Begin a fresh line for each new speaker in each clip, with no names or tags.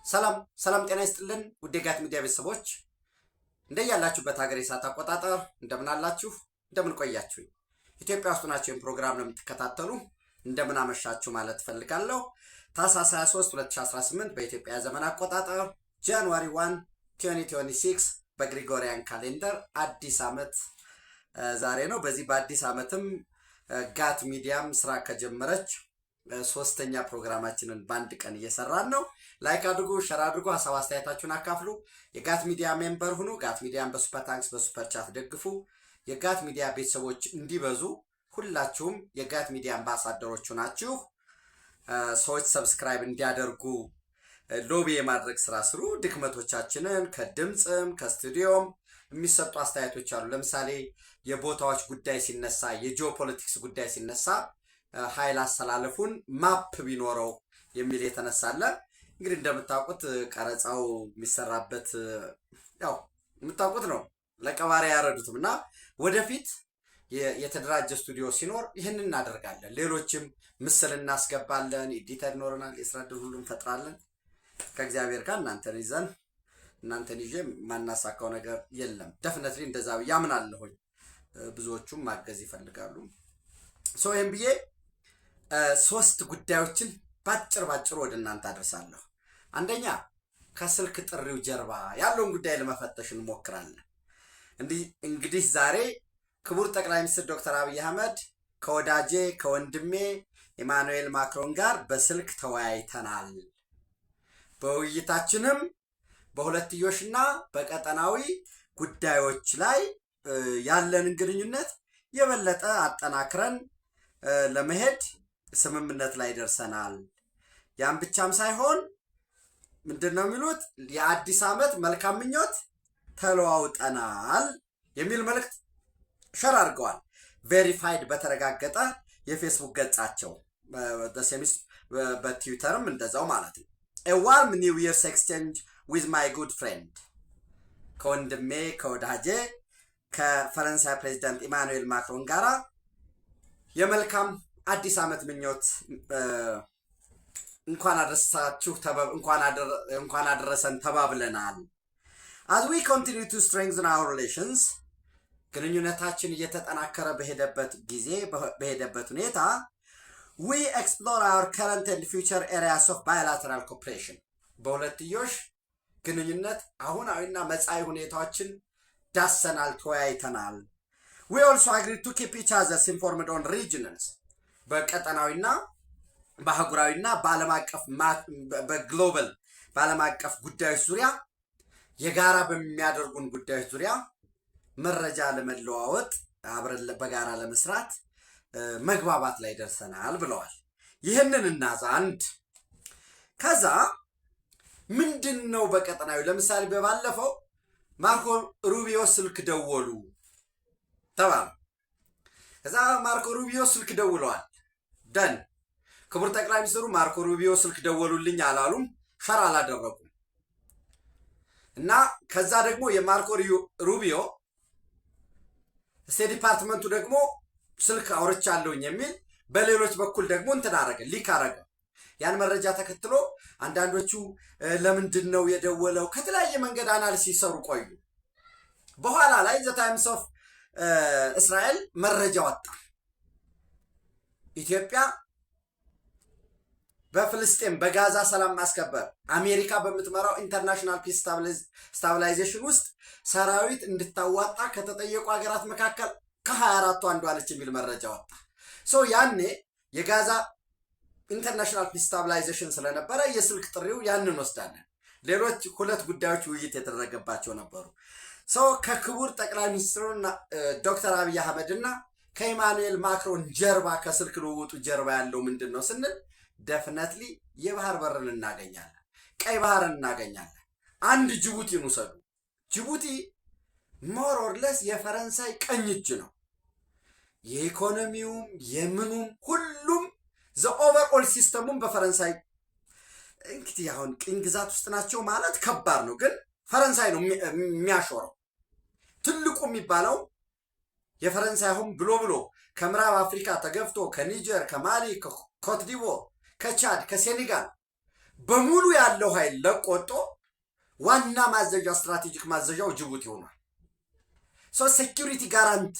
ሰላም ጤና ይስጥልን ውድ የጋት ሚዲያ ቤተሰቦች እንደያላችሁበት ሀገር የሰዓት አቆጣጠር እንደምን አላችሁ እንደምን ቆያችሁ ኢትዮጵያ ውስጥ ናችሁ ፕሮግራም ነው የምትከታተሉ እንደምን አመሻችሁ ማለት ፈልጋለሁ ታህሳስ 23 2018 በኢትዮጵያ ዘመን አቆጣጠር ጃንዋሪ 1 2026 በግሪጎሪያን ካሌንደር አዲስ ዓመት ዛሬ ነው በዚህ በአዲስ ዓመትም ጋት ሚዲያም ስራ ከጀመረች ሶስተኛ ፕሮግራማችንን ባንድ ቀን እየሰራን ነው ላይክ አድርጉ ሼር አድርጉ ሐሳብ አስተያየታችሁን አካፍሉ የጋት ሚዲያ ሜምበር ሁኑ ጋት ሚዲያን በሱፐር ታንክስ በሱፐር ቻት ደግፉ የጋት ሚዲያ ቤተሰቦች እንዲበዙ ሁላችሁም የጋት ሚዲያ አምባሳደሮች ናችሁ ሰዎች ሰብስክራይብ እንዲያደርጉ ሎቢ የማድረግ ስራ ስሩ ድክመቶቻችንን ከድምጽም ከስቱዲዮም የሚሰጡ አስተያየቶች አሉ ለምሳሌ የቦታዎች ጉዳይ ሲነሳ የጂኦፖለቲክስ ጉዳይ ሲነሳ ኃይል አሰላለፉን ማፕ ቢኖረው የሚል የተነሳለ እንግዲህ እንደምታውቁት ቀረጻው የሚሰራበት ያው የምታውቁት ነው ለቀባሪ ያረዱትምና ወደፊት የተደራጀ ስቱዲዮ ሲኖር ይሄንን እናደርጋለን ሌሎችም ምስል እናስገባለን ኤዲተር ኖርናል የስራድል ሁሉም ፈጥራለን ከእግዚአብሔር ጋር እናንተን ይዤ ማናሳካው ነገር የለም ዴፊኒትሊ እንደዛ ያምናለሁ ብዙዎቹም ማገዝ ይፈልጋሉ ሶ ኤምቢኤ ሶስት ጉዳዮችን ባጭር ወደ እናንተ አደርሳለሁ አንደኛ ከስልክ ጥሪው ጀርባ ያለውን ጉዳይ ለመፈተሽ እንሞክራለን እንግዲህ ዛሬ ክቡር ጠቅላይ ሚኒስትር ዶክተር አብይ አህመድ ከወዳጄ ከወንድሜ ኢማኑኤል ማክሮን ጋር በስልክ ተወያይተናል በውይይታችንም በሁለትዮሽና በቀጠናዊ ጉዳዮች ላይ ያለን ግንኙነት የበለጠ አጠናክረን ለመሄድ ስምምነት ላይ ደርሰናል ያን ብቻም ሳይሆን ምንድነው የሚሉት የአዲስ ዓመት መልካም ምኞት ተለዋውጠናል የሚል መልእክት ሸር አድርገዋል ቬሪፋይድ በተረጋገጠ የፌስቡክ ገጻቸው በሰሚስ በትዊተርም እንደዛው ማለት ነው a warm new year's exchange with my good friend ከወንድሜ ከወዳጄ ከፈረንሳይ ፕሬዝዳንት ኢማኑኤል ማክሮን ጋራ የመልካም አዲስ ዓመት ምኞት እንኳን አደረሳችሁ እንኳን አደረሰን ተባብለናል as we continue to strengthen our relations ግንኙነታችን እየተጠናከረ በሄደበት ሁኔታ we explore our current and future areas of bilateral cooperation በሁለትዮሽ ግንኙነት አሁናዊና መጻኢ ሁኔታዎችን ዳሰናል ተወያይተናል we also agreed to keep each other informed on regions በቀጠናዊና በአህጉራዊና በዓለም አቀፍ በግሎባል በዓለም አቀፍ ጉዳዮች ዙሪያ የጋራ በሚያደርጉን ጉዳዮች ዙሪያ መረጃ ለመለዋወጥ አብረን በጋራ ለመስራት መግባባት ላይ ደርሰናል ብለዋል ይሄንን እናዛንድ ከዛ ምንድነው በቀጠናዊ ለምሳሌ በባለፈው ማርኮ ሩቢዮ ስልክ ደወሉ ተባለ ከዛ ማርኮ ሩቢዮ ስልክ ደውለዋል ደን ክቡር ጠቅላይ ሚኒስትሩ ማርኮ ሩቢዮ ስልክ ደወሉልኝ አላሉም ሸራ አላደረጉም እና ከዛ ደግሞ የማርኮ ሩቢዮ ስቴት ዲፓርትመንቱ ደግሞ ስልክ አውርቻለሁኝ የሚል በሌሎች በኩል ደግሞ እንተናረገ ሊክ አረገ ያን መረጃ ተከትሎ አንዳንዶቹ ለምንድነው የደወለው ከተለያየ መንገድ አናሊሲስ ሰሩ ቆዩ በኋላ ላይ ዘ ታይምስ ኦፍ እስራኤል መረጃ ወጣ ኢትዮጵያ በፍልስጤም በጋዛ ሰላም ማስከበር አሜሪካ በመትመራው ኢንተርናሽናል ፒስ ስታቢላይዜሽን ውስጥ ሰራዊት እንድታዋጣ ከተጠየቁ ሀገራት መካከል ከ24ቱ አንዷ ነች የሚል መረጃ ወጣ ሶ ያኔ የጋዛ ኢንተርናሽናል ፒስ ስታቢላይዜሽን ስለነበረ የስልክ ጥሪው ያንን ወስዳለን ሌሎች ሁለት ጉዳዮች ውይይት የተደረገባቸው ነበሩ ሶ ከክቡር ጠቅላይ ሚኒስትሩና ዶክተር አብይ አህመድና ከኢማኑኤል ማክሮን ጀርባ ከስልክ ልውውጡ ጀርባ ያለው ምንድነው ስንል ዴፊኒትሊ የባህር በርን እናገኛለን ቀይ ባህርን እናገኛለን አንድ ጅቡቲን ወሰዱ ጅቡቲ ሞር ኦር ለስ የፈረንሳይ ቀኝ እጅ ነው የኢኮኖሚውም የምኑም ሁሉም ዘ ኦቨርኦል ሲስተሙም በፈረንሳይ እንግዲህ አሁን ቅኝ ግዛት ውስጥ ናቸው ማለት ከባድ ነው ግን ፈረንሳይ ነው የሚያሾረው ትልቁ የሚባለው የፈረንሳይ ሆም ብሎ ከምዕራብ አፍሪካ ተገፍቶ ከኒጀር ከማሊ ከኮት ዲቮር ከቻድ ከሴኔጋል በሙሉ ያለው ኃይል ለቆጦ ዋና ማዘዣ ስትራቴጂክ ማዘዣው ጅቡቲ ሆኗል። ሴኪሪቲ ጋራንት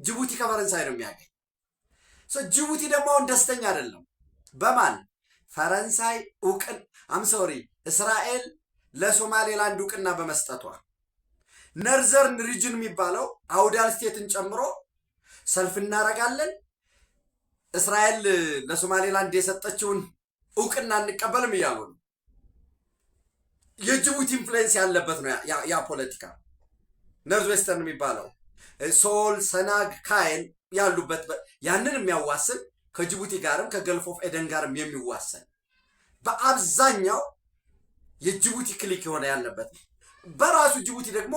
ጅቡቲ ከፈረንሳይ ነው የሚያገኝ። ጅቡቲ ደግሞ አሁን ደስተኛ አይደለም። በማን ፈረንሳይ እስራኤል ለሶማሌላንድ እውቅና በመስጠቷ ነርዘርን ሪጅን የሚባለው አውዳል ስቴትን ጨምሮ ሰልፍ እናረጋለን፣ እስራኤል ለሶማሌላንድ የሰጠችውን እውቅና እንቀበልም እያሉ ነው። የጅቡቲ ኢንፍሉዌንስ ያለበት ነው ያ ፖለቲካ። ነርዝ ዌስተርን የሚባለው ሶል፣ ሰናግ፣ ካይል ያሉበት ያንን የሚያዋስን ከጅቡቲ ጋርም ከገልፍ ኦፍ ኤደን ጋርም የሚዋሰን በአብዛኛው የጅቡቲ ክሊክ የሆነ ያለበት ነው። በራሱ ጅቡቲ ደግሞ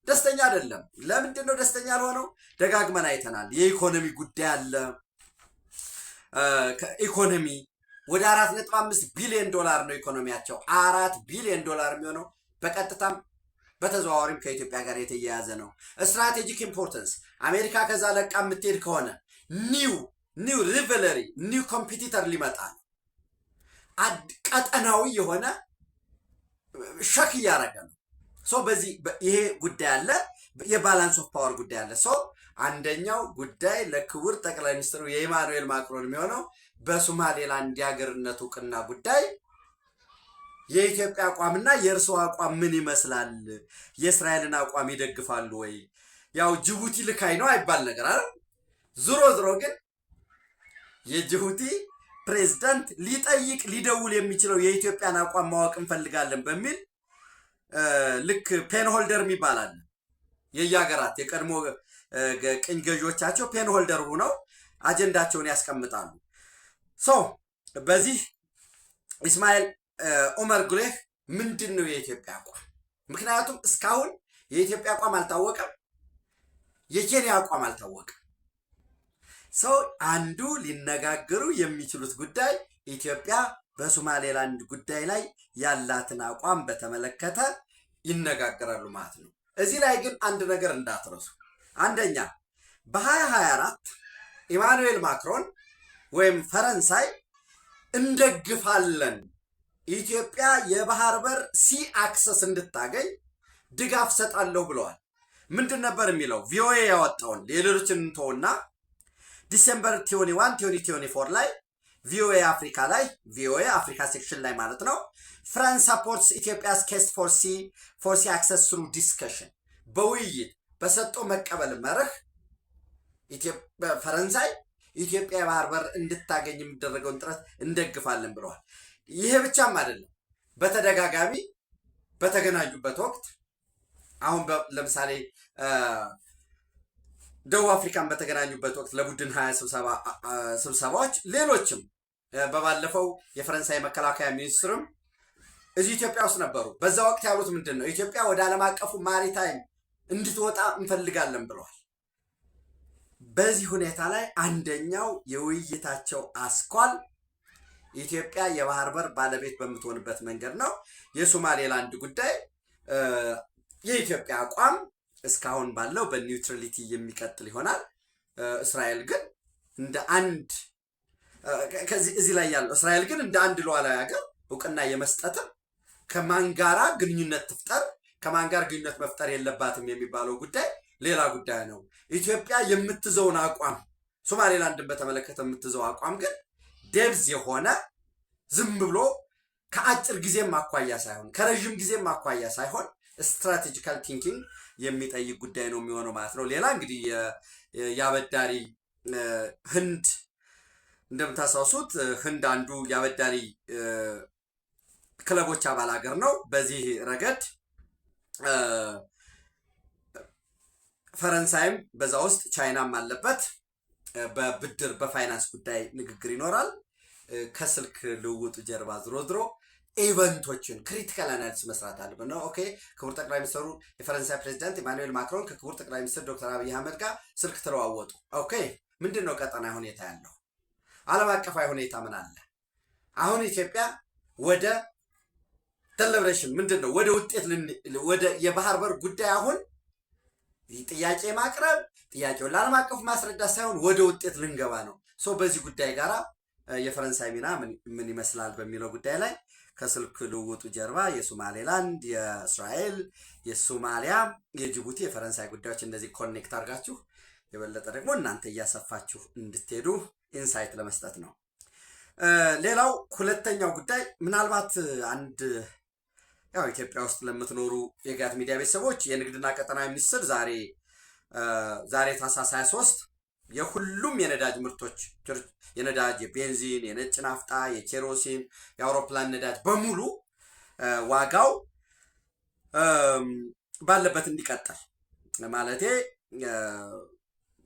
ደስተኛ አይደለም። ለምንድን ነው ደስተኛ ያልሆነው? ደጋግመን አይተናል። የኢኮኖሚ ጉዳይ አለ። ኢኮኖሚ ወደ 4.5 ቢሊዮን ዶላር ነው ኢኮኖሚያቸው። 4 ቢሊዮን ዶላር የሚሆነው በቀጥታም በተዘዋዋሪም ከኢትዮጵያ ጋር የተያያዘ ነው። ስትራቴጂክ ኢምፖርተንስ አሜሪካ ከዛ ለቃ የምትሄድ ከሆነ ኒው ሪቨለሪ ኒው ኮምፒቲተር ሊመጣ ነው። ቀጠናዊ የሆነ ሸክ እያደረገ ነው። በዚህ ይሄ ጉዳይ አለ። የባላንስ ኦፍ ፓወር ጉዳይ አለ። አንደኛው ጉዳይ ለክቡር ጠቅላይ ሚኒስትሩ የኢማኑኤል ማክሮን የሚሆነው በሶማሌላንድ የሀገርነት እውቅና ጉዳይ የኢትዮጵያ አቋምና የእርሶ አቋም ምን ይመስላል? የእስራኤልን አቋም ይደግፋሉ ወይ? ያው ጅቡቲ ልካይ ነው አይባል ነገር አለ። ዞሮ ግን የጅቡቲ ፕሬዝዳንት ሊደውል የሚችለው የኢትዮጵያን አቋም ማወቅ እንፈልጋለን በሚል ልክ ፔን ሆልደር የሚባላል የየሀገራት የቀድሞ ቅኝ ገዢዎቻቸው ፔን ሆልደር ሆነው አጀንዳቸውን ያስቀምጣሉ። በዚህ ኢስማኤል ኦመር ጉሌህ ምንድን ነው የኢትዮጵያ አቋም? ምክንያቱም እስካሁን የኢትዮጵያ አቋም አልታወቀም፣ የኬንያ አቋም አልታወቀም። አንዱ ሊነጋገሩ የሚችሉት ጉዳይ ኢትዮጵያ በሶማሌላንድ ጉዳይ ላይ ያላትን አቋም በተመለከተ ይነጋገራሉ ማለት ነው። እዚህ ላይ ግን አንድ ነገር እንዳትረሱ። አንደኛ በ2024 ኢማኑኤል ማክሮን ወይም ፈረንሳይ እንደግፋለን ኢትዮጵያ የባህር በር ሲ አክሰስ እንድታገኝ ድጋፍ ሰጣለሁ ብለዋል። ምንድን ነበር የሚለው? ቪኦኤ ያወጣውን የሌሎችን እንተውና ዲሴምበር 21 2024 ላይ ቪኦኤ አፍሪካ ላይ ቪኦኤ አፍሪካ ሴክሽን ላይ ማለት ነው ፍራንስ ሰፖርትስ ኢትዮጵያስ ኬስ ፎር ሲ አክሰስ ስሩ ዲስከሽን በውይይት በሰጦ መቀበል መርህ ፈረንሳይ ኢትዮጵያ የባህር በር እንድታገኝ የሚደረገውን ጥረት እንደግፋለን ብለዋል። ይሄ ብቻም አይደለም። በተደጋጋሚ በተገናኙበት ወቅት አሁን ለምሳሌ ደቡብ አፍሪካን በተገናኙበት ወቅት ለቡድን 20 ስብሰባዎች ሌሎችም በባለፈው የፈረንሳይ መከላከያ ሚኒስትርም እዚህ ኢትዮጵያ ውስጥ ነበሩ። በዛ ወቅት ያሉት ምንድን ነው? ኢትዮጵያ ወደ ዓለም አቀፉ ማሪታይም እንድትወጣ እንፈልጋለን ብለዋል። በዚህ ሁኔታ ላይ አንደኛው የውይይታቸው አስኳል ኢትዮጵያ የባህር በር ባለቤት በምትሆንበት መንገድ ነው። የሶማሌላንድ ጉዳይ የኢትዮጵያ አቋም እስካሁን ባለው በኒውትራሊቲ የሚቀጥል ይሆናል። እስራኤል ግን እንደ አንድ እዚህ ላይ ያለው እስራኤል ግን እንደ አንድ ሉዓላዊ ሀገር እውቅና የመስጠትም ከማን ጋራ ግንኙነት ትፍጠር ከማን ጋር ግንኙነት መፍጠር የለባትም የሚባለው ጉዳይ ሌላ ጉዳይ ነው። ኢትዮጵያ የምትዘውን አቋም ሶማሌላንድን በተመለከተ የምትዘው አቋም ግን ዴብዝ የሆነ ዝም ብሎ ከአጭር ጊዜም አኳያ ሳይሆን ከረዥም ጊዜም አኳያ ሳይሆን ስትራቴጂካል ቲንኪንግ የሚጠይቅ ጉዳይ ነው የሚሆነው ማለት ነው። ሌላ እንግዲህ የአበዳሪ ህንድ እንደምታስታውሱት ህንድ አንዱ የአበዳሪ ክለቦች አባል ሀገር ነው። በዚህ ረገድ ፈረንሳይም በዛ ውስጥ ቻይናም አለበት። በብድር በፋይናንስ ጉዳይ ንግግር ይኖራል። ከስልክ ልውውጡ ጀርባ ዝሮ ኢቨንቶችን ክሪቲካል አናሊሲስ መስራት አለበት ነው። ኦኬ ክቡር ጠቅላይ ሚኒስትሩ የፈረንሳይ ፕሬዚዳንት ኢማኑኤል ማክሮን ከክቡር ጠቅላይ ሚኒስትር ዶክተር አብይ አህመድ ጋር ስልክ ተለዋወጡ። ኦኬ ምንድን ነው ቀጠናዊ ሁኔታ ያለው? ዓለም አቀፋዊ ሁኔታ ምን አለ? አሁን ኢትዮጵያ ወደ ቴሌብሬሽን ምንድን ነው ወደ ውጤት ወደ የባህር በር ጉዳይ አሁን ጥያቄ ማቅረብ ጥያቄውን ለዓለም አቀፉ ማስረዳት ሳይሆን ወደ ውጤት ልንገባ ነው። በዚህ ጉዳይ ጋራ የፈረንሳይ ሚና ምን ይመስላል በሚለው ጉዳይ ላይ ከስልክ ልውውጡ ጀርባ የሶማሌላንድ፣ የእስራኤል፣ የሶማሊያ፣ የጅቡቲ፣ የፈረንሳይ ጉዳዮች እንደዚህ ኮኔክት አድርጋችሁ የበለጠ ደግሞ እናንተ እያሰፋችሁ እንድትሄዱ ኢንሳይት ለመስጠት ነው። ሌላው ሁለተኛው ጉዳይ ምናልባት አንድ ያው ኢትዮጵያ ውስጥ ለምትኖሩ የጋት ሚዲያ ቤተሰቦች የንግድና ቀጠናዊ ሚኒስትር ዛሬ ታህሳስ 23 የሁሉም የነዳጅ ምርቶች የነዳጅ፣ የቤንዚን፣ የነጭ ናፍጣ፣ የኬሮሲን፣ የአውሮፕላን ነዳጅ በሙሉ ዋጋው ባለበት እንዲቀጥል ማለቴ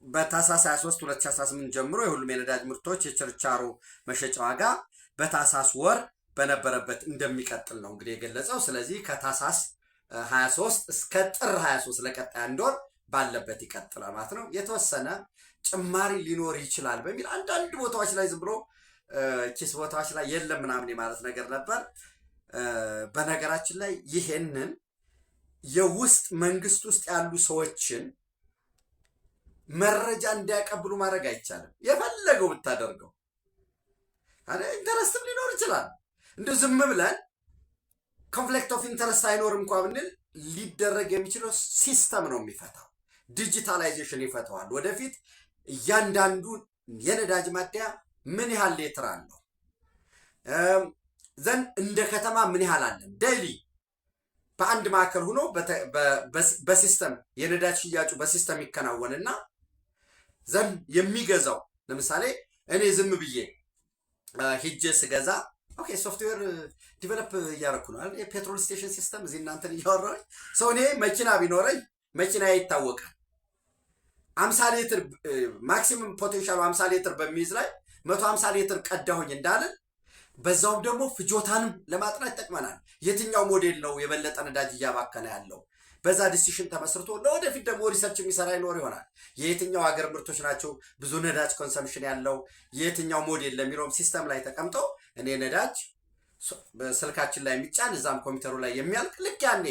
በታህሳስ 23 2018 ጀምሮ የሁሉም የነዳጅ ምርቶች የችርቻሮ መሸጫ ዋጋ በታህሳስ ወር በነበረበት እንደሚቀጥል ነው እንግዲህ የገለጸው። ስለዚህ ከታህሳስ 23 እስከ ጥር 23 ለቀጣይ አንድ ወር ባለበት ይቀጥላል ማለት ነው። የተወሰነ ጭማሪ ሊኖር ይችላል በሚል አንዳንድ ቦታዎች ላይ ዝም ብሎ ኪስ ቦታዎች ላይ የለም ምናምን ማለት ነገር ነበር። በነገራችን ላይ ይሄንን የውስጥ መንግስት ውስጥ ያሉ ሰዎችን መረጃ እንዲያቀብሉ ማድረግ አይቻልም። የፈለገው ብታደርገው ኢንተረስትም ሊኖር ይችላል። እንደው ዝም ብለን ኮንፍሊክት ኦፍ ኢንተረስት አይኖርም እንኳ ብንል ሊደረግ የሚችለው ሲስተም ነው የሚፈታው። ዲጂታላይዜሽን ይፈታዋል። ወደፊት እያንዳንዱ የነዳጅ ማደያ ምን ያህል ሌትር አለው ዘንድ እንደ ከተማ ምን ያህል አለን ዴይሊ በአንድ ማዕከል ሆኖ በሲስተም የነዳጅ ሽያጩ በሲስተም ይከናወንና ዘንድ የሚገዛው ለምሳሌ እኔ ዝም ብዬ ሂጄ ስገዛ ኦኬ ሶፍትዌር ዲቨሎፕ እያደረኩ ነው አይደል? የፔትሮል ስቴሽን ሲስተም እዚህ እናንተን እያወራሁኝ ሰው እኔ መኪና ቢኖረኝ መኪና ይታወቃል 50 ሊትር ማክሲመም ፖቴንሻሉ 50 ሊትር በሚይዝ ላይ 150 ሊትር ቀዳሁኝ እንዳለን በዛው ደግሞ ፍጆታንም ለማጥናት ይጠቅመናል። የትኛው ሞዴል ነው የበለጠ ነዳጅ እያባከነ ያለው በዛ ዲሲሽን ተመስርቶ ለወደፊት ደግሞ ሪሰርች የሚሰራ ይኖር ይሆናል። የየትኛው ሀገር ምርቶች ናቸው ብዙ ነዳጅ ኮንሰምፕሽን ያለው የየትኛው ሞዴል ለሚለውም ሲስተም ላይ ተቀምጦ እኔ ነዳጅ በስልካችን ላይ የሚጫን እዛም ኮምፒውተሩ ላይ የሚያልቅ ልክ ያኔ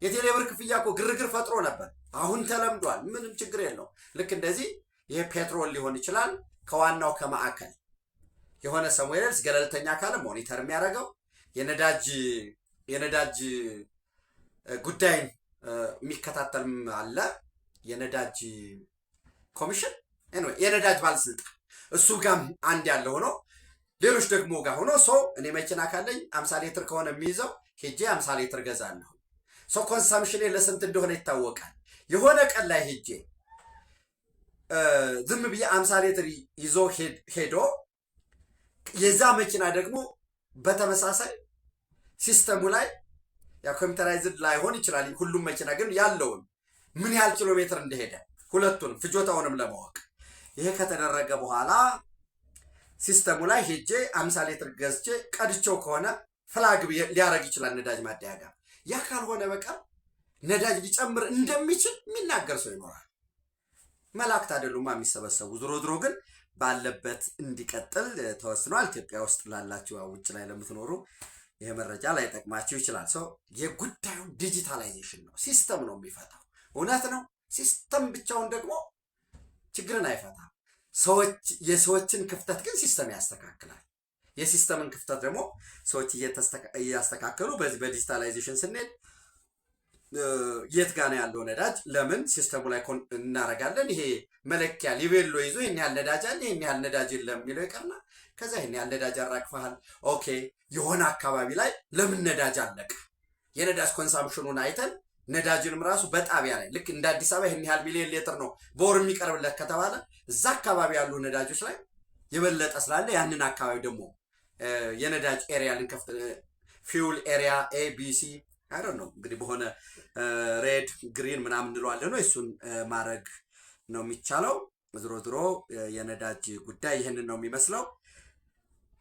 የቴሌብር ክፍያ እኮ ግርግር ፈጥሮ ነበር። አሁን ተለምዷል። ምንም ችግር የለው። ልክ እንደዚህ ይሄ ፔትሮል ሊሆን ይችላል ከዋናው ከማዕከል የሆነ ሰሙኤልስ ገለልተኛ ካለ ሞኒተር የሚያደርገው የነዳጅ ጉዳይን የሚከታተልም አለ። የነዳጅ ኮሚሽን የነዳጅ ባለስልጣን እሱ ጋር አንድ ያለ ሆኖ ሌሎች ደግሞ ጋር ሆኖ ሰው እኔ መኪና ካለኝ 50 ሊትር ከሆነ የሚይዘው ሄጄ 50 ሊትር ገዛለሁ። ሰው ኮንሰምፕሽኔ ለስንት እንደሆነ ይታወቃል። የሆነ ቀን ላይ ሄጄ ዝም ብዬ 50 ሊትር ይዞ ሄዶ የዛ መኪና ደግሞ በተመሳሳይ ሲስተሙ ላይ ያ ኮምፒውተራይዝድ ላይሆን ይችላል። ሁሉም መኪና ግን ያለውን ምን ያህል ኪሎ ሜትር እንደሄደ ሁለቱንም ፍጆታውንም ለማወቅ ይሄ ከተደረገ በኋላ ሲስተሙ ላይ ሄጄ 50 ሊትር ገዝቼ ቀድቼው ከሆነ ፍላግ ሊያረግ ይችላል ነዳጅ ማደያ ጋር። ያ ካልሆነ በቀር ነዳጅ ሊጨምር እንደሚችል የሚናገር ሰው ይኖራል። መላእክት አይደሉማ የሚሰበሰቡ። ዝሮ ግን ባለበት እንዲቀጥል ተወስኗል። ኢትዮጵያ ውስጥ ላላችሁ ውጭ ላይ ለምትኖሩ ይሄ መረጃ ላይ ጠቅማችሁ ይችላል። ሰው የጉዳዩ ዲጂታላይዜሽን ነው። ሲስተም ነው የሚፈታው። እውነት ነው። ሲስተም ብቻውን ደግሞ ችግርን አይፈታም። የሰዎችን ክፍተት ግን ሲስተም ያስተካክላል። የሲስተምን ክፍተት ደግሞ ሰዎች እያስተካከሉ በዚህ በዲጂታላይዜሽን ስንሄድ የት ጋር ነው ያለው ነዳጅ ለምን ሲስተሙ ላይ እናረጋለን። ይሄ መለኪያ ሊቬሎ ይዞ ይሄን ያህል ነዳጅ አለ ይሄን ያህል ነዳጅ የለም የሚለው ይቀርና ከዛ ይሄን ያህል ነዳጅ አራግፈሃል። ኦኬ የሆነ አካባቢ ላይ ለምን ነዳጅ አለቀ የነዳጅ ኮንሳምፕሽኑን አይተን ነዳጅንም ራሱ በጣቢያ ላይ ልክ እንደ አዲስ አበባ ይሄን ያህል ሚሊዮን ሊትር ነው በወር የሚቀርብለት ከተባለ እዛ አካባቢ ያሉ ነዳጆች ላይ የበለጠ ስላለ ያንን አካባቢ ደግሞ የነዳጅ ኤሪያ ልንከፍት ፊውል ኤሪያ ኤቢሲ አይደል ነው እንግዲህ በሆነ ሬድ ግሪን ምናምን እንለዋለን ነው እሱን ማድረግ ነው የሚቻለው። ዝሮ የነዳጅ ጉዳይ ይህንን ነው የሚመስለው።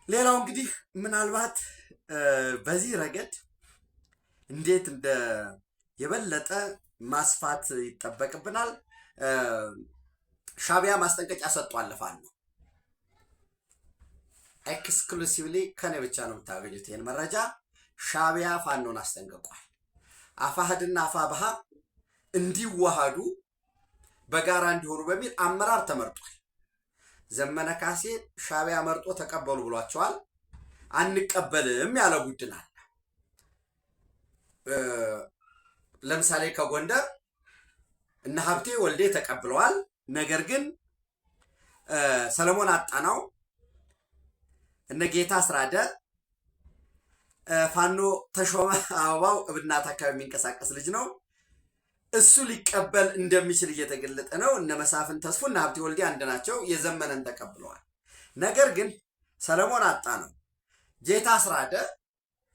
ሌላው እንግዲህ ምናልባት በዚህ ረገድ እንዴት እንደ የበለጠ ማስፋት ይጠበቅብናል። ሻቢያ ማስጠንቀቂያ ሰጥቷል ለፋኖ ኤክስክሉሲቭሊ ከኔ ብቻ ነው የምታገኙት ይሄን መረጃ። ሻቢያ ፋኖን አስጠንቅቋል። አፋህድና አፋብሃ እንዲዋሃዱ በጋራ እንዲሆኑ በሚል አመራር ተመርጧል። ዘመነ ካሴ ሻዕቢያ መርጦ ተቀበሉ ብሏቸዋል። አንቀበልም ያለ ቡድን አለ። ለምሳሌ ከጎንደር እነ ሀብቴ ወልዴ ተቀብለዋል። ነገር ግን ሰለሞን አጣናው፣ እነ ጌታ አስራደ፣ ፋኖ ተሾመ አበባው እብናት አካባቢ የሚንቀሳቀስ ልጅ ነው። እሱ ሊቀበል እንደሚችል እየተገለጠ ነው። እነ መሳፍን ተስፉ እና ሀብቴ ወልዴ አንድ ናቸው። የዘመነን ተቀብለዋል። ነገር ግን ሰለሞን አጣናው፣ ጌታ አስራደ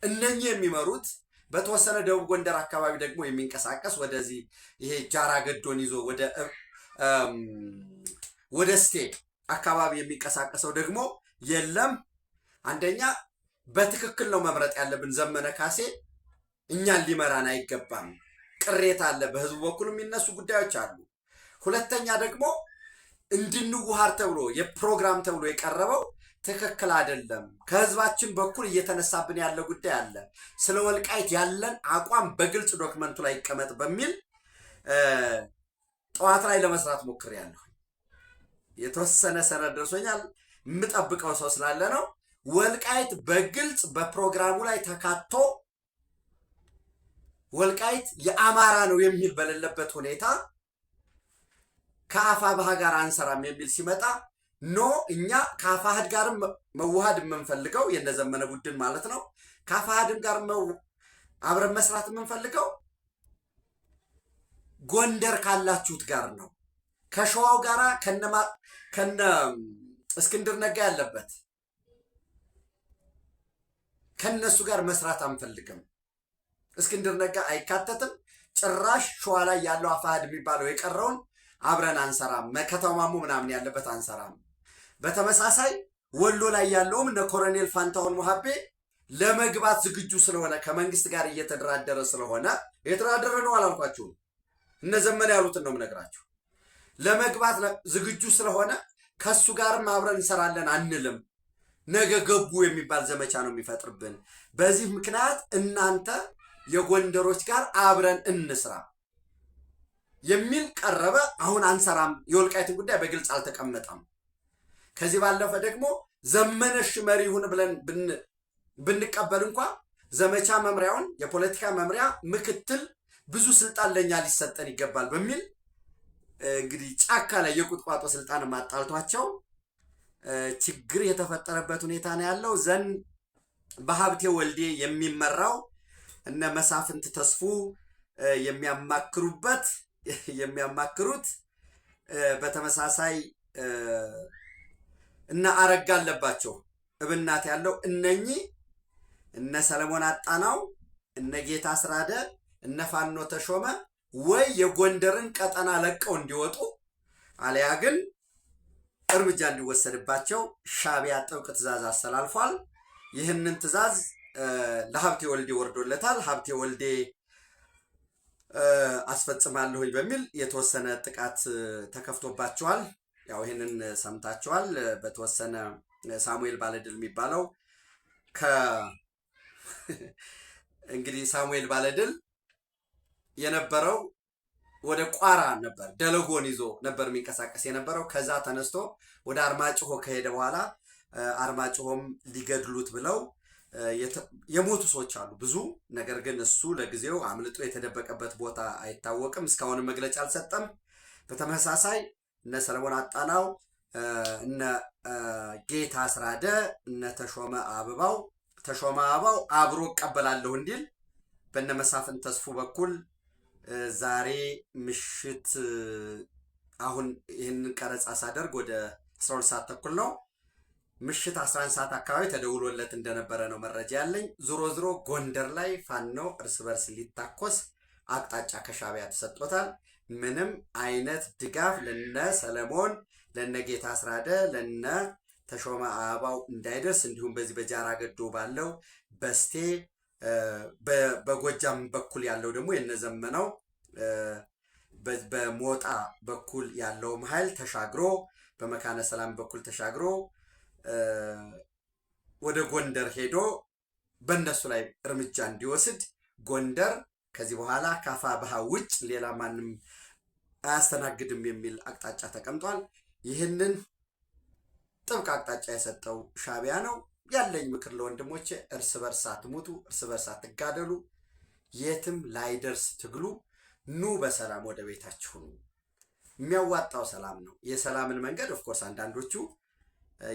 እነኚህ የሚመሩት በተወሰነ ደቡብ ጎንደር አካባቢ ደግሞ የሚንቀሳቀስ ወደዚህ ይሄ ጃራ ገዶን ይዞ ወደ እስቴ አካባቢ የሚንቀሳቀሰው ደግሞ የለም። አንደኛ በትክክል ነው መምረጥ ያለብን። ዘመነ ካሴ እኛን ሊመራን አይገባም። ቅሬታ አለ፣ በህዝቡ በኩል የሚነሱ ጉዳዮች አሉ። ሁለተኛ ደግሞ እንድንዋሃር ተብሎ የፕሮግራም ተብሎ የቀረበው ትክክል አይደለም። ከህዝባችን በኩል እየተነሳብን ያለ ጉዳይ አለ። ስለ ወልቃይት ያለን አቋም በግልጽ ዶክመንቱ ላይ ይቀመጥ በሚል ጠዋት ላይ ለመስራት ሞክሬያለሁ። የተወሰነ ሰነድ ደርሶኛል። የምጠብቀው ሰው ስላለ ነው። ወልቃይት በግልጽ በፕሮግራሙ ላይ ተካቶ ወልቃይት የአማራ ነው የሚል በሌለበት ሁኔታ ከአፋብኃ ጋር አንሰራም የሚል ሲመጣ ኖ እኛ ከአፋሕድ ጋር መዋሃድ የምንፈልገው የነዘመነ ቡድን ማለት ነው። ከአፋሕድም ጋር አብረን መስራት የምንፈልገው ጎንደር ካላችሁት ጋር ነው። ከሸዋው ጋራ ከነ እስክንድር ነጋ ያለበት ከነሱ ጋር መስራት አንፈልግም። እስክንድር ነጋ አይካተትም። ጭራሽ ሸዋ ላይ ያለው አፋሕድ የሚባለው የቀረውን አብረን አንሰራም። ከተማሙ ምናምን ያለበት አንሰራም። በተመሳሳይ ወሎ ላይ ያለውም እነ ኮሎኔል ፋንታሁን ሙሀቤ ለመግባት ዝግጁ ስለሆነ ከመንግስት ጋር እየተደራደረ ስለሆነ እየተደራደረ ነው አላልኳችሁም? እነ ዘመነ ያሉትን ነው የምነግራችሁ። ለመግባት ዝግጁ ስለሆነ ከሱ ጋርም አብረን እንሰራለን አንልም። ነገ ገቡ የሚባል ዘመቻ ነው የሚፈጥርብን። በዚህ ምክንያት እናንተ የጎንደሮች ጋር አብረን እንስራ የሚል ቀረበ። አሁን አንሰራም። የወልቃይትን ጉዳይ በግልጽ አልተቀመጠም። ከዚህ ባለፈ ደግሞ ዘመነሽ መሪ ይሁን ብለን ብንቀበል እንኳ ዘመቻ መምሪያውን የፖለቲካ መምሪያ ምክትል ብዙ ስልጣን ለኛ ሊሰጠን ይገባል በሚል እንግዲህ ጫካ ላይ የቁጥቋጦ ስልጣን ማጣልቷቸው ችግር የተፈጠረበት ሁኔታ ነው ያለው። በሀብቴ ወልዴ የሚመራው እነ መሳፍንት ተስፉ የሚያማክሩት በተመሳሳይ እነ አረጋ አለባቸው እብናት ያለው እነኚህ እነ ሰለሞን አጣናው እነ ጌታ አስራደ እነ ፋኖ ተሾመ ወይ የጎንደርን ቀጠና ለቀው እንዲወጡ አለያ ግን እርምጃ እንዲወሰድባቸው ሻዕቢያ ጥብቅ ትዕዛዝ አስተላልፏል። ይህንን ትዕዛዝ ለሀብቴ ወልዴ ወርዶለታል። ሀብቴ ወልዴ አስፈጽማለሁ በሚል የተወሰነ ጥቃት ተከፍቶባቸዋል። ያው ይሄንን ሰምታችኋል። በተወሰነ ሳሙኤል ባለድል የሚባለው እንግዲህ ሳሙኤል ባለድል የነበረው ወደ ቋራ ነበር፣ ደለጎን ይዞ ነበር የሚንቀሳቀስ የነበረው። ከዛ ተነስቶ ወደ አርማጭሆ ከሄደ በኋላ አርማጭሆም ሊገድሉት ብለው የሞቱ ሰዎች አሉ ብዙ። ነገር ግን እሱ ለጊዜው አምልጦ የተደበቀበት ቦታ አይታወቅም። እስካሁን መግለጫ አልሰጠም። በተመሳሳይ እነ ሰለሞን አጣናው እነ ጌታ አስራደ እነ ተሾመ አበባው አብሮ እቀበላለሁ እንዲል በእነ መሳፍን ተስፉ በኩል ዛሬ ምሽት አሁን ይህንን ቀረጻ ሳደርግ ወደ 12 ሰዓት ተኩል ነው። ምሽት 11 ሰዓት አካባቢ ተደውሎለት እንደነበረ ነው መረጃ ያለኝ። ዞሮ ጎንደር ላይ ፋኖ እርስ በርስ ሊታኮስ አቅጣጫ ከሻዕቢያ ተሰጥቶታል። ምንም አይነት ድጋፍ ለነ ሰለሞን ለነ ጌታ አስራደ ለነ ተሾመ አበባው እንዳይደርስ እንዲሁም በዚህ በጃራ ገዶ ባለው በስቴ በጎጃም በኩል ያለው ደግሞ የነዘመነው በሞጣ በኩል ያለውም ኃይል ተሻግሮ በመካነ ሰላም በኩል ተሻግሮ ወደ ጎንደር ሄዶ በእነሱ ላይ እርምጃ እንዲወስድ ጎንደር ከዚህ በኋላ ከአፋብኃ ውጭ ሌላ ማንም አያስተናግድም የሚል አቅጣጫ ተቀምጧል። ይህንን ጥብቅ አቅጣጫ የሰጠው ሻዕቢያ ነው። ያለኝ ምክር ለወንድሞቼ እርስ በርስ አትሙቱ፣ እርስ በርስ አትጋደሉ፣ የትም ላይደርስ ትግሉ። ኑ በሰላም ወደ ቤታችሁ ኑ። የሚያዋጣው ሰላም ነው። የሰላምን መንገድ ኦፍኮርስ አንዳንዶቹ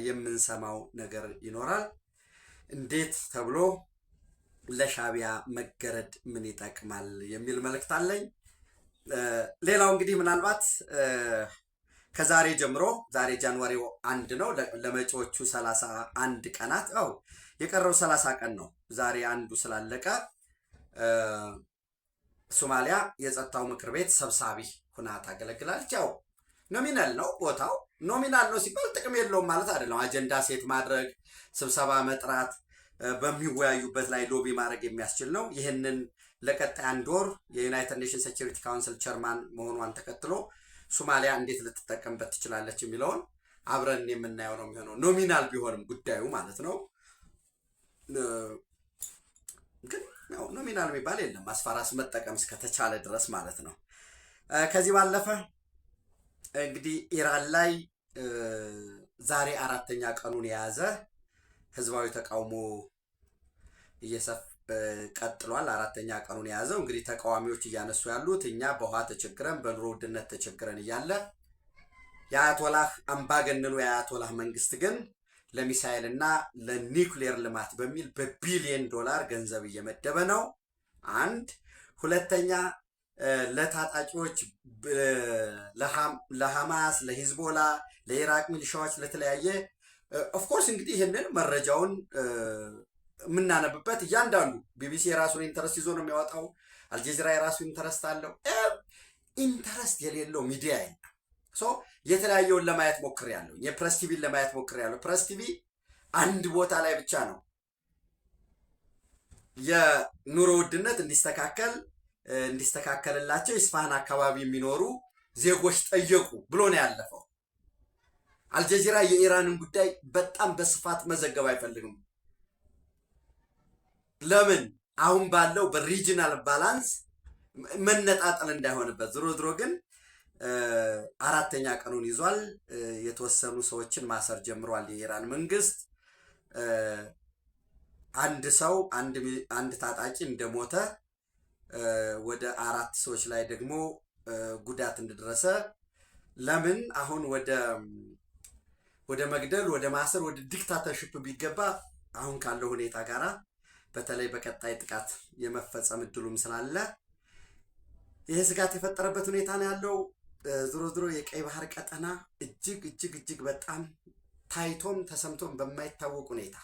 የምንሰማው ነገር ይኖራል። እንዴት ተብሎ ለሻዕቢያ መገረድ ምን ይጠቅማል የሚል መልእክት አለኝ። ሌላው እንግዲህ ምናልባት ከዛሬ ጀምሮ ዛሬ ጃንዋሪ 1 ነው። ለመጪዎቹ 31 ቀናት የቀረው 30 ቀን ነው። ዛሬ አንዱ ስላለቀ ሶማሊያ የጸጥታው ምክር ቤት ሰብሳቢ ሁና ታገለግላለች። ያው ኖሚናል ነው ቦታው። ኖሚናል ነው ሲባል ጥቅም የለውም ማለት አይደለም። አጀንዳ ሴት ማድረግ፣ ስብሰባ መጥራት፣ በሚወያዩበት ላይ ሎቢ ማድረግ የሚያስችል ነው። ይህንን ለቀጣይ 1 ወር የዩናይትድ ኔሽንስ ሴኩሪቲ ካውንስል ቸርማን መሆኗን ተከትሎ ሶማሊያ እንዴት ልትጠቀምበት ትችላለች የሚለውን አብረን የምናየው ነው የሚሆነው። ኖሚናል ቢሆንም ጉዳዩ ማለት ነው። ግን ያው ኖሚናል የሚባል የለም አስፋራስ መጠቀም እስከተቻለ ድረስ ማለት ነው። ከዚህ ባለፈ እንግዲህ ኢራን ላይ ዛሬ 4ኛ ቀኑን የያዘ ህዝባዊ ተቃውሞ ቀጥሏል። 4ኛ ቀኑን የያዘው እንግዲህ ተቃዋሚዎች እያነሱ ያሉት እኛ በውሃ ተቸግረን በኑሮ ውድነት ተቸግረን እያለ የአያቶላህ አምባገነኑ የአያቶላህ መንግስት ግን ለሚሳኤል እና ለኒውክሌር ልማት በሚል በቢሊየን ዶላር ገንዘብ እየመደበ ነው። አንድ ሁለተኛ ለታጣቂዎች ለሐማስ፣ ለሂዝቦላ፣ ለኢራቅ ሚሊሻዎች ለተለያየ ኦፍኮርስ እንግዲህ ይህንን መረጃውን የምናነብበት እያንዳንዱ ቢቢሲ የራሱን ኢንተረስት ይዞ ነው የሚያወጣው። አልጀዚራ የራሱን ኢንተረስት አለው። ኢንተረስት የሌለው ሚዲያ የተለያየውን ለማየት ሞክሬያለሁ። የፕሬስ ቲቪን ለማየት ሞክሬያለሁ። ፕሬስ ቲቪ አንድ ቦታ ላይ ብቻ ነው የኑሮ ውድነት እንዲስተካከልላቸው ኢስፋሃን አካባቢ የሚኖሩ ዜጎች ጠየቁ ብሎ ነው ያለፈው። አልጀዚራ የኢራንን ጉዳይ በጣም በስፋት መዘገብ አይፈልግም። ለምን? አሁን ባለው በሪጂናል ባላንስ መነጣጠል እንዳይሆንበት። ዝሮ ግን 4ኛ ቀኑን ይዟል። የተወሰኑ ሰዎችን ማሰር ጀምሯል የኢራን መንግስት። አንድ ሰው አንድ ታጣቂ እንደሞተ ወደ 4 ሰዎች ላይ ደግሞ ጉዳት እንደደረሰ። ለምን አሁን ወደ መግደል፣ ወደ ማሰር፣ ወደ ዲክታተርሺፕ ቢገባ አሁን ካለው ሁኔታ ጋራ በተለይ በቀጣይ ጥቃት የመፈጸም እድሉም ስላለ ይሄ ስጋት የፈጠረበት ሁኔታ ነው ያለው። ዝሮ የቀይ ባህር ቀጠና እጅግ በጣም ታይቶም ተሰምቶም በማይታወቅ ሁኔታ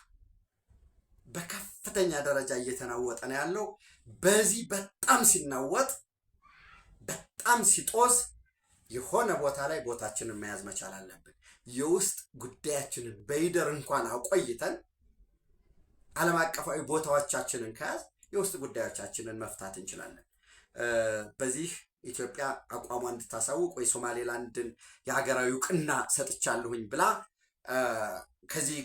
በከፍተኛ ደረጃ እየተናወጠ ነው ያለው። በዚህ በጣም ሲናወጥ በጣም ሲጦዝ የሆነ ቦታ ላይ ቦታችንን መያዝ መቻል አለብን። የውስጥ ጉዳያችንን በይደር እንኳን አቆይተን ዓለም አቀፋዊ ቦታዎቻችንን ከያዝ የውስጥ ጉዳዮቻችንን መፍታት እንችላለን። በዚህ ኢትዮጵያ አቋሟ እንድታሳውቅ ወይ ሶማሌላንድን የሀገራዊ እውቅና ሰጥቻለሁኝ ብላ ከዚህ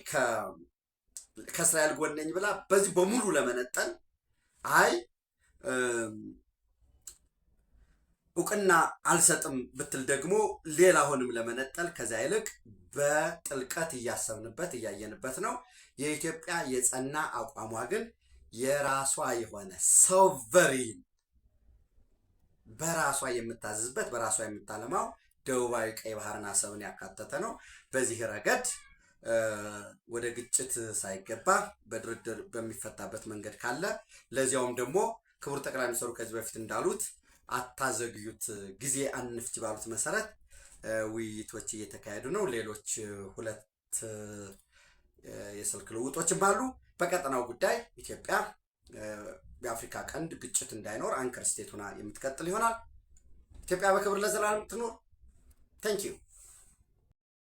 ከእስራኤል ጎን ነኝ ብላ በዚህ በሙሉ ለመነጠል እውቅና አልሰጥም ብትል ደግሞ ሌላውንም ለመነጠል ከዛ ይልቅ በጥልቀት እያሰብንበት እያየንበት ነው። የኢትዮጵያ የጸና አቋሟ ግን የራሷ የሆነ ሶቨሪን በራሷ የምታዝዝበት በራሷ የምታለማው ደቡባዊ ቀይ ባህርን አሰብን ያካተተ ነው። በዚህ ረገድ ወደ ግጭት ሳይገባ በድርድር በሚፈታበት መንገድ ካለ ለዚያውም ደግሞ ክቡር ጠቅላይ ሚኒስትሩ ከዚህ በፊት እንዳሉት አታዘግዩት፣ ጊዜ አንፍጅ ባሉት መሰረት ውይይቶች እየተካሄዱ ነው። ሌሎች 2 የስልክ ልውጦችም አሉ። በቀጠናው ጉዳይ ኢትዮጵያ በአፍሪካ ቀንድ ግጭት እንዳይኖር አንከር ስቴት ሆና የምትቀጥል ይሆናል። ኢትዮጵያ በክብር ለዘላለም ትኖር። ታንኪዩ